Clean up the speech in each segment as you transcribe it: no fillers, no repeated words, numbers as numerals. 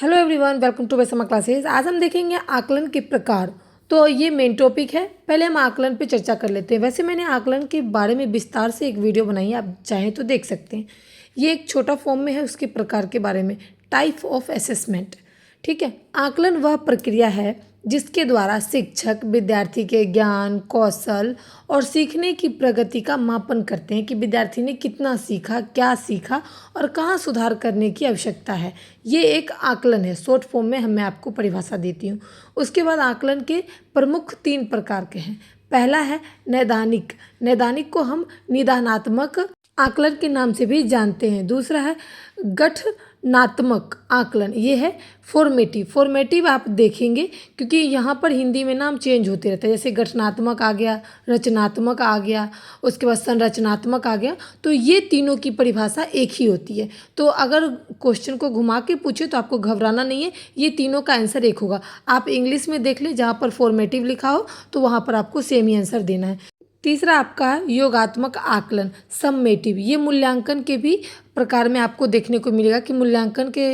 Hello everyone, welcome to Vaisma classes. आज हम देखेंगे आकलन के प्रकार। तो ये मेन टॉपिक है। पहले हम आकलन पे चर्चा कर लेते हैं। वैसे मैंने आकलन के बारे में विस्तार से एक वीडियो बनाई है, आप चाहें तो देख सकते हैं। ये एक छोटा फॉर्म में है उसके प्रकार के बारे में, टाइप ऑफ असेसमेंट। ठीक है, आकलन वह प्रक्रिया है जिसके द्वारा शिक्षक विद्यार्थी के ज्ञान, कौशल और सीखने की प्रगति का मापन करते हैं कि विद्यार्थी ने कितना सीखा, क्या सीखा और कहाँ सुधार करने की आवश्यकता है। ये एक आकलन है। शॉर्ट फॉर्म में मैं आपको परिभाषा देती हूँ। उसके बाद आकलन के प्रमुख 3 प्रकार के हैं। पहला है नैदानिक। नैदानिक को हम निदानात्मक आकलन के नाम से भी जानते हैं। दूसरा है गठनात्मक आकलन, ये है फॉर्मेटिव। फॉर्मेटिव आप देखेंगे क्योंकि यहाँ पर हिंदी में नाम चेंज होते रहते हैं। जैसे गठनात्मक आ गया, रचनात्मक आ गया, उसके बाद संरचनात्मक आ गया। तो ये तीनों की परिभाषा एक ही होती है। तो अगर क्वेश्चन को घुमा के पूछे तो आपको घबराना नहीं है, ये तीनों का आंसर एक होगा। आप इंग्लिश में देख लें, जहाँ पर फॉर्मेटिव लिखा हो तो वहाँ पर आपको सेम ही आंसर देना है। तीसरा आपका है योगात्मक आकलन, सम्मेटिव। ये मूल्यांकन के भी प्रकार में आपको देखने को मिलेगा कि मूल्यांकन के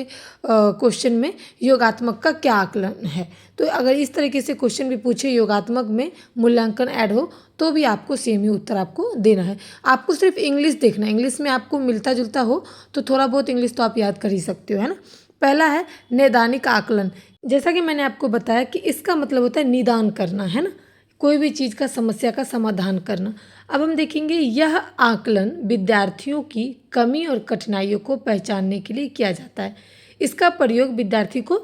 क्वेश्चन में योगात्मक का क्या आकलन है। तो अगर इस तरीके से क्वेश्चन भी पूछे योगात्मक में मूल्यांकन ऐड हो तो भी आपको सेम ही उत्तर आपको देना है। आपको सिर्फ इंग्लिश देखना है, इंग्लिश में आपको मिलता जुलता हो तो थोड़ा बहुत इंग्लिश तो आप याद कर ही सकते हो, है ना। पहला है नैदानिक आकलन। जैसा कि मैंने आपको बताया कि इसका मतलब होता है निदान करना, है ना, कोई भी चीज़ का समस्या का समाधान करना। अब हम देखेंगे यह आकलन विद्यार्थियों की कमी और कठिनाइयों को पहचानने के लिए किया जाता है। इसका प्रयोग विद्यार्थी को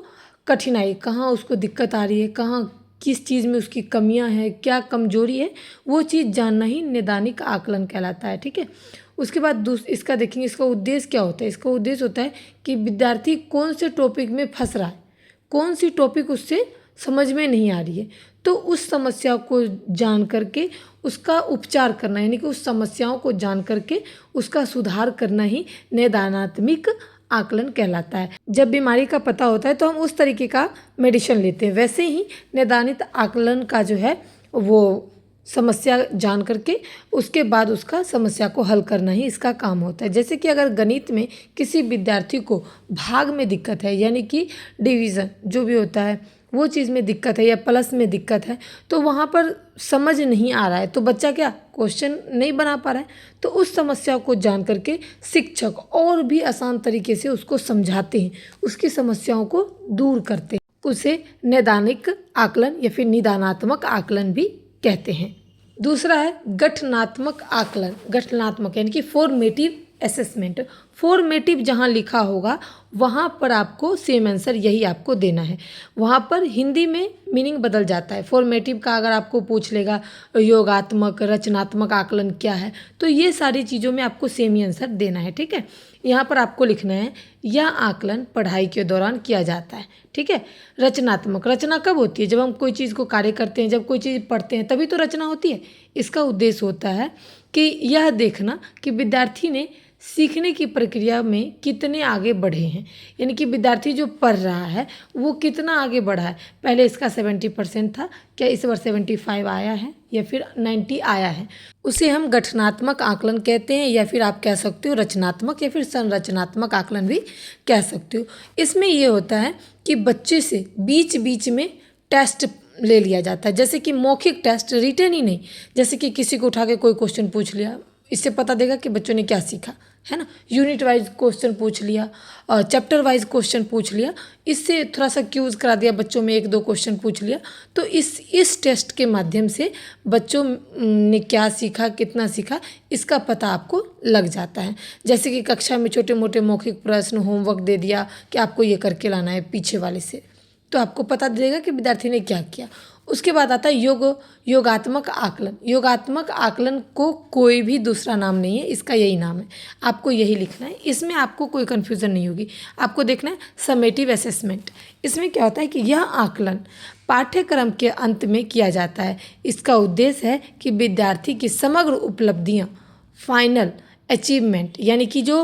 कठिनाई, कहाँ उसको दिक्कत आ रही है, कहाँ किस चीज़ में उसकी कमियां हैं, क्या कमजोरी है, वो चीज़ जानना ही नैदानिक आकलन कहलाता है। ठीक है, उसके बाद इसका देखेंगे इसका उद्देश्य क्या होता है। इसका उद्देश्य होता है कि विद्यार्थी कौन से टॉपिक में फंस रहा है, कौन सी टॉपिक उससे समझ में नहीं आ रही है, तो उस समस्या को जान करके उसका उपचार करना, यानी कि उस समस्याओं को जान करके उसका सुधार करना ही नैदानात्मक आकलन कहलाता है। जब बीमारी का पता होता है तो हम उस तरीके का मेडिसिन लेते हैं। वैसे ही नैदानिक आकलन का जो है वो समस्या जान करके उसके बाद उसका समस्या को हल करना ही इसका काम होता है। जैसे कि अगर गणित में किसी विद्यार्थी को भाग में दिक्कत है, यानी कि डिवीज़न जो भी होता है वो चीज़ में दिक्कत है या प्लस में दिक्कत है, तो वहाँ पर समझ नहीं आ रहा है तो बच्चा क्या क्वेश्चन नहीं बना पा रहा है, तो उस समस्या को जान करके शिक्षक और भी आसान तरीके से उसको समझाते हैं, उसकी समस्याओं को दूर करते हैं। उसे नैदानिक आकलन या फिर निदानात्मक आकलन भी कहते हैं। दूसरा है गठनात्मक आकलन। गठनात्मक यानी कि फॉर्मेटिव असेसमेंट। फॉर्मेटिव जहाँ लिखा होगा वहाँ पर आपको सेम आंसर यही आपको देना है। वहाँ पर हिंदी में मीनिंग बदल जाता है। फॉर्मेटिव का अगर आपको पूछ लेगा योगात्मक, रचनात्मक आकलन क्या है, तो ये सारी चीज़ों में आपको सेम ही आंसर देना है। ठीक है, यहाँ पर आपको लिखना है यह आकलन पढ़ाई के दौरान किया जाता है। ठीक है, रचनात्मक, रचना कब होती है, जब हम कोई चीज़ को कार्य करते हैं, जब कोई चीज़ पढ़ते हैं तभी तो रचना होती है। इसका उद्देश्य होता है कि यह देखना कि विद्यार्थी ने सीखने की प्रक्रिया में कितने आगे बढ़े हैं, यानी कि विद्यार्थी जो पढ़ रहा है वो कितना आगे बढ़ा है। पहले इसका 70% था, क्या इस बार 75 आया है या फिर 90 आया है, उसे हम गठनात्मक आकलन कहते हैं, या फिर आप कह सकते हो रचनात्मक या फिर संरचनात्मक आकलन भी कह सकते हो। इसमें ये होता है कि बच्चे से बीच बीच में टेस्ट ले लिया जाता है, जैसे कि मौखिक टेस्ट, रिटन ही नहीं। जैसे कि किसी को उठा के कोई क्वेश्चन पूछ लिया, इससे पता देगा कि बच्चों ने क्या सीखा, है ना। यूनिट वाइज क्वेश्चन पूछ लिया, चैप्टर वाइज क्वेश्चन पूछ लिया, इससे थोड़ा सा क्यूज करा दिया, बच्चों में 1-2 क्वेश्चन पूछ लिया, तो इस टेस्ट के माध्यम से बच्चों ने क्या सीखा, कितना सीखा, इसका पता आपको लग जाता है। जैसे कि कक्षा में छोटे मोटे मौखिक प्रश्न, होमवर्क दे दिया कि आपको ये करके लाना है पीछे वाले से, तो आपको पता देगा कि विद्यार्थी ने क्या किया। उसके बाद आता है योगात्मक आकलन। योगात्मक आकलन को कोई भी दूसरा नाम नहीं है, इसका यही नाम है, आपको यही लिखना है। इसमें आपको कोई कन्फ्यूज़न नहीं होगी। आपको देखना है समेटिव असेसमेंट। इसमें क्या होता है कि यह आकलन पाठ्यक्रम के अंत में किया जाता है। इसका उद्देश्य है कि विद्यार्थी की समग्र उपलब्धियाँ फाइनल अचीवमेंट, यानी कि जो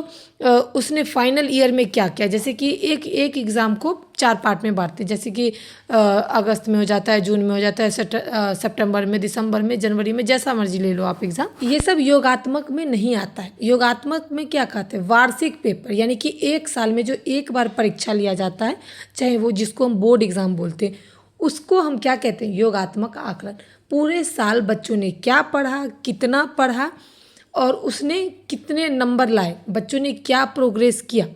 उसने फाइनल ईयर में क्या किया। जैसे कि एक एक एग्ज़ाम को 4 पार्ट में बांटते हैं, जैसे कि अगस्त में हो जाता है, जून में हो जाता है, सितंबर में, दिसंबर में, जनवरी में, जैसा मर्जी ले लो आप एग्ज़ाम। ये सब योगात्मक में नहीं आता है। योगात्मक में क्या कहते हैं, वार्षिक पेपर, यानी कि एक साल में जो एक बार परीक्षा लिया जाता है, चाहे वो जिसको हम बोर्ड एग्ज़ाम बोलते हैं, उसको हम क्या कहते हैं, योगात्मक आकलन। पूरे साल बच्चों ने क्या पढ़ा, कितना पढ़ा और उसने कितने नंबर लाए, बच्चों ने क्या प्रोग्रेस किया,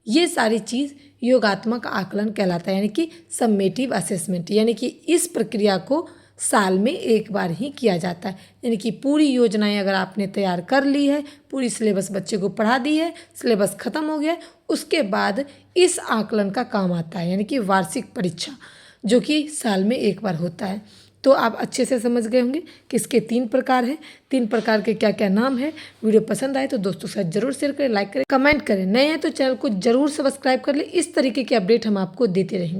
ये सारी चीज़ योगात्मक आकलन कहलाता है, यानी कि सम्मेटिव असेसमेंट। यानी कि इस प्रक्रिया को साल में एक बार ही किया जाता है। यानी कि पूरी योजनाएं अगर आपने तैयार कर ली है, पूरी सिलेबस बच्चे को पढ़ा दी है, सिलेबस ख़त्म हो गया है, उसके बाद इस आकलन का काम आता है, यानी कि वार्षिक परीक्षा, जो कि साल में एक बार होता है। तो आप अच्छे से समझ गए होंगे कि इसके 3 प्रकार हैं। 3 प्रकार के क्या क्या नाम है। वीडियो पसंद आए तो दोस्तों के साथ जरूर शेयर करें, लाइक करें, कमेंट करें। नए हैं तो चैनल को जरूर सब्सक्राइब कर लें। इस तरीके के अपडेट हम आपको देते रहेंगे।